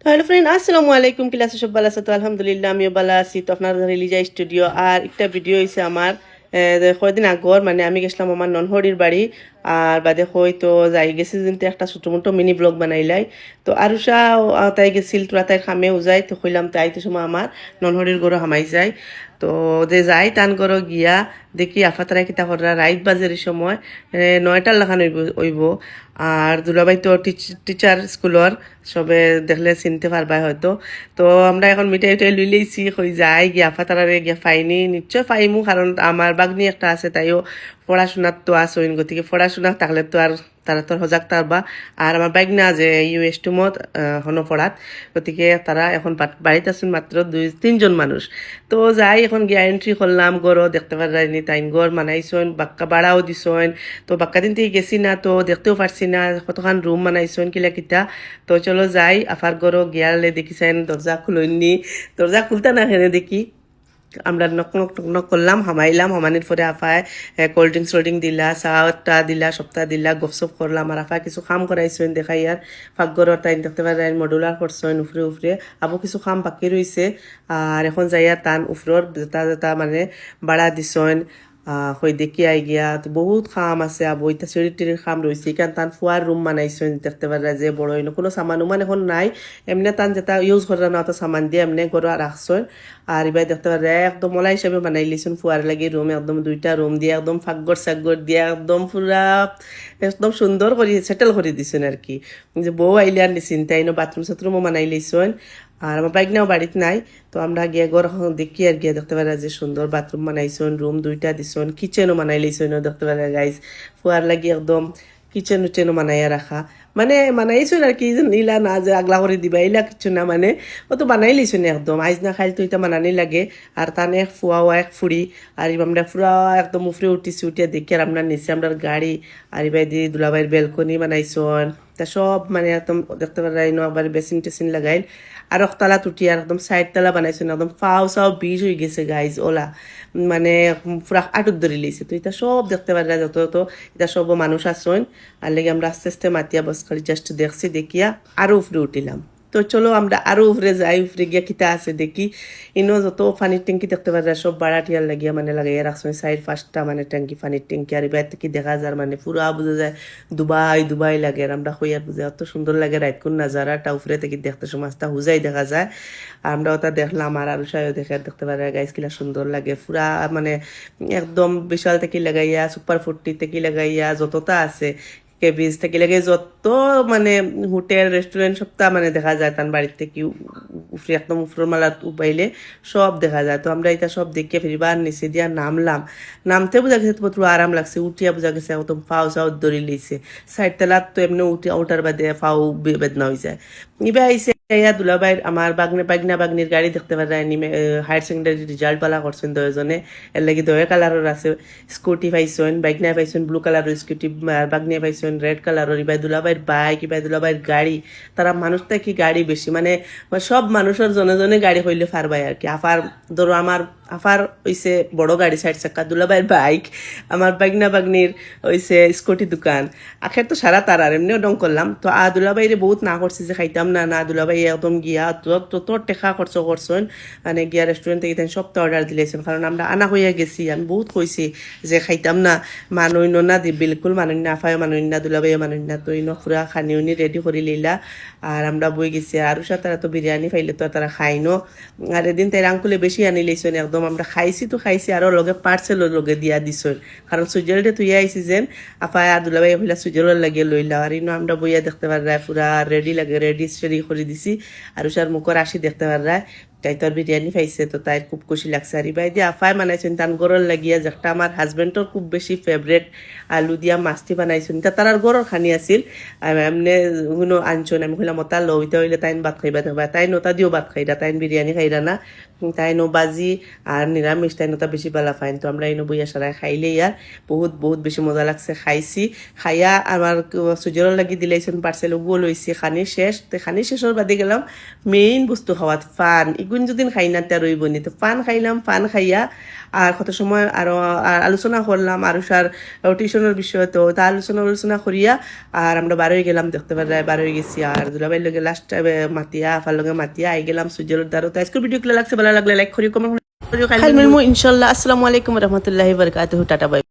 তো hello friend, আসসালামু আলাইকুম। ক্লাসে সব ভালো আছে? তো আলহামদুলিল্লাহ আমিও ভালো আছি। তো আপনাদের রিলিজা স্টুডিও আর একটা ভিডিও হয়েছে আমার কয়দিন আগর, মানে আমি গেছিলাম আমার ননহরির বাড়ি। আর বাদে হয়তো যাই গেছি কিন্তু একটা ছোটো মোটো মিনি ব্লগ বানাইলাই। তো আরুষা তাই গেছিল, তোরা তাই খামেও যায়। তো কইলাম তাই তো সময় আমার ননহরির গরো হামাই যায়। তো যে যাই টান করো গিয়া দেখি আফাতারা কিতা করা রাইত বাজের সময় 9টার লাখান হইব। আর দুলাবাই তো টিচার স্কুলর, সবে দেখলে চিনতে পারবাই হয়তো। তো আমরা এখন মিঠাই উঠাই লই লইছি, কই যাই গিয়া আফাতারারে গিয়া ফাইনি, নিশ্চয় ফাইমু, কারণ আমার বাগনি একটা আছে, তাইও পড়াশোনার তো আসইন, গতিকে পড়াশোনা থাকলে তো আর তারা তোর সজাগ থাকবা। আর আমার বাইক না যে ইউএস টুমত হনো পড়াত, গতিকে তারা এখন বাড়িতে আছেন মাত্র 2-3 জন মানুষ। তো যাই এখন গিয়া এন্ট্রি করলাম, গড়ও দেখতে পারাইনি, তাইন গড় মানাইছেন, বাক্কা বাড়াও দিছেন। তো বাক্কা দিন থেকে গেছি না, তো দেখতেও পারছি না কতখান রুম বানাইছেন কিলা কিতা। তো চলো যাই আফার গড়ও গিয়ালে দেখিছেন দরজা খুলইনি, দরজা খুলতে না হেনে দেখি আমরা নক নক নক নক করলাম, হামাইলাম, হামানির পরে আফায় কোল্ড ড্রিঙ্কস দিলা, চাটা দিলা, সপ্তাহ দিলা, গপসপ করলাম। আর আফায় কিছু খাম করাইছেন দেখাই, আর ফাঁকগড়র তাই দেখতে পারেন মডুলার করছেন উফরে উফরে, আবু কিছু খাম বাকি রয়েছে। আর এখন যাইয়া টান উফরর যেটা যেটা মানে বাড়া দিছেন, হই দেখি আই গিয়া। তো বহুত খাম আছে, আবু ইতা সিঁড়ি টিড়ির খাম রয়েছে, কারণ তান ফুয়ার রুম বানাইছেন দেখতে পারা যে বড় হইন কোনো সামান উমান এখন নাই। এমনি তান যেটা ইউজ করে না অত সামান দিয়ে এমনি গড় রাখছেন। আর এবার দেখতে পারে একদম মলা হিসাবে বানাই লিছেন ফুয়ার লাগি রুম, একদম 2টা রুম দিয়ে একদম ফাঁকগড় সাকগড় দিয়ে একদম পুরা একদম সুন্দর করে সেটেল করে দিছেন আর কি। যে বউ আইলে আর নিচিন তাই বাথরুম সাথরুমও বানাই লিছেন। আর আমার বাইক নাও বাড়িতে নাই। তো আমরা গিয়ে ঘর দেখি আর গিয়ে দেখতে পারা যে সুন্দর বাথরুম বানাইছেন, রুম 2টা দিছেন, কিচেনও বানাই লিছেন দেখতে পারা গাইজ। ফুয়ার লাগি একদম কিচেন উচেনও বানাইয়া রাখা, মানে বানাইছেন আর কি, ইলা না যে আগলা করে দিবা ইলা কিছু না, মানে ও তো বানাই লিছেন একদম আইজ না খাইল তো এটা বানানি লাগে। আর তানে এক ফুয়াও এক ফুড়ি, আর আমরা পুরা একদম উফরে উঠিছি, উঠিয়া দেখি আর আমরা নিচে আমরা গাড়ি। আর এবার দিয়ে দুলাবাইয়ের বেলকনি বানাইছেন, তা সব মানে একদম দেখতে পারাই আবার বেসিন টেসিন লাগাইল। আর একতলা তুটি আর একদম 4 তলা বানাইছেন, একদম ফাও চাও বীজ হয়ে গেছে গাইজ ওলা, মানে পুরা আটুত ধরে লিছে। তো এটা সব দেখতে পারা যত তো এটা সব মানুষ আসছেন। আর লেগে আমরা আস্তে আস্তে মাতিয়া বস খালি জাস্ট দেখছি, দেখিয়া আরো উপরে উঠিলাম। তো চলো আমরা আরো উপরে যাই, উপরে গিয়া কিতা আছে দেখি। ইনো যত পানির ট্যাঙ্কি দেখতে পারা সব বাড়াটিয়ার লাগিয়া মানে লাগাইয়া রাখছেন 4-5টা মানে ট্যাঙ্কি, পানির ট্যাঙ্কি। আর এবার থেকে দেখা যায় মানে পুরা বোঝা যায় দুবাই দুবাই লাগে। আর আমরা হইয়ার বুঝে এত সুন্দর লাগে রাইতকুন নাজারাটা উপরে থেকে দেখতে সমাজটা হুজাই দেখা যায়। আর আমরা ওটা দেখলাম, আর আরো সাহেব দেখতে পারা গাইজ কিলা সুন্দর লাগে পুরা, মানে একদম বিশাল থেকে লাগাইয়া সুপার ফুটটি থেকে লাগাইয়া যতটা আছে কেবিজ থেকে লাগে যত মানে হোটেল রেস্টুরেন্ট সবটা মানে দেখা যায় তার বাড়ির থেকে উফরে একদম উফর মালা উপাইলে সব দেখা যায়। তো আমরা এটা সব দেখিয়ে ফিরিবার নিচে দিয়া নামলাম। নামতে বোঝা গেছে তো আরাম লাগছে, উঠিয়া বোঝা গেছে একদম ফাও চাও দড়ি লইছে। 4 তলার তো এমনি উঠার বাদে ফাও বেদনা হয়ে যায়। এবার আইসে দুলাভাইয়ের আমার বাগনির গাড়ি দেখতে পারেন, হায়ার সেকেন্ডারি রেজাল্ট পালা করছেন 2জনে, এর লাগি 2 কালারের আছে। স্কুটি পাইছেন, বাইক না পাইছেন ব্লু কালারের স্কুটি, বাগনিয়া পাইছেন রেড কালারের। ইবাই দুলাভাইয়ের বাইক, ইবাই দুলাভাইয়ের গাড়ি, তারা মানুষটা কি গাড়ি বেশি, মানে সব মানুষের জনে জনে গাড়ি হইলে পারবাই আর কি। আফার ধরো আমার আফার হইছে বড় গাড়ি 4 চাকা, দুলাভাইয়ের বাইক, আমার বাগনির হইছে স্কুটি দোকান। আখের তো সারা তার আর এমনিও ডং করলাম। তো দুলাভাইরে বহুত না করছি যে খাইতাম না, না দুলাভাই একদম গিয়া তত টেকা খরচ করছেন, মানে গিয়া রেস্টুরেন্ট থেকে সবটা অর্ডার দিলেছেন, কারণ আমরা আনা হইয়া গেছি। আমি বহুত কইছি যে খাইতাম না, মানুষ না বিলকুল মানুষ না, আফায় মানুষ না, দুলাভাইও মানুষ না। তো ইনো পুরা খানি উনি রেডি করে লইলা। আর আমরা বই গেছি, আর তারা তো বিরিয়ানি খাইলে তো তারা খাইনো। আর এদিন তাই আঙ্কুলে বেশি আনি লইছেন একদম, আমরা খাইছি তো খাইছি, আরও লগে পার্সেলও লগে দিয়া দিছেন, কারণ সুইজারল্যান্ডে তুই আইছি যেন আফায় আর দুলাভাই হইলা সুইজারল্যান্ড লাগিয়ে লইলা। আর ইনো আমরা বইয়া দেখতে পারা পুরা রেডি লাগে, রেডি করে দিছি। আর উষার মুখর আসি দেখতে পারা তাই তো আর বিরিয়ানি পাইছে, তো তাই খুব খুশি লাগছে। আর ইবাই দিয়ে আফাই বানাইছেন তান গরর লাগিয়া, যেটা আমার হাজবেন্ডর খুব বেশি ফেভারেট, আলু দিয়া মাছটি বানাইছেন। তা তার গরর খানি আছিল, এমনি কোনো আনছেন। আমি কইলাম ওটা লইতে হইলে তাইন ভাত খাইবা দেখবা, তাই নতা দিও ভাত খাইরা, তাইন বিরিয়ানি খাইরা না, তাই নো বাজি আর নিরামিষ তাই নতা বেশি বালা ফাইন। তো আমরা ইনো বইয়া সারাই খাইলে ইয়ার বহুত বহুত বেশি মজা লাগছে। খাইছি, খাইয়া আমার সুজেরও লাগি দিলাইছেন পার্সেল, ওগুলো লইছি। খানি শেষ, তো খানি শেষের বাদে গেলাম মেইন বস্তু খাওয়াত ফান। গুঞ্জুদিন খাই না তে রইব নি, তো পান খাইলাম, পান খাইয়া আর কত সময় আরো আলোচনা করলাম আরুষার টিউশনের বিষয়ে, তো তা আলোচনা করিয়া আর আমরা বার হয়ে গেলাম, দেখতে পারা বার হয়ে গেছি আর দুলাবাইর লগে লাস্ট মাতিয়া আফার লগে মাতিয়া আই গেলাম সূর্যের দ্বারা। তো আজকের ভিডিও গুলো লাগছে ভালো লাগলে লাইক করি, কমেন্ট করি, ইনশাল্লাহ। আসসালামু আলাইকুম রহমতুল্লাহি বারাকাতুহু, টাটা বাই।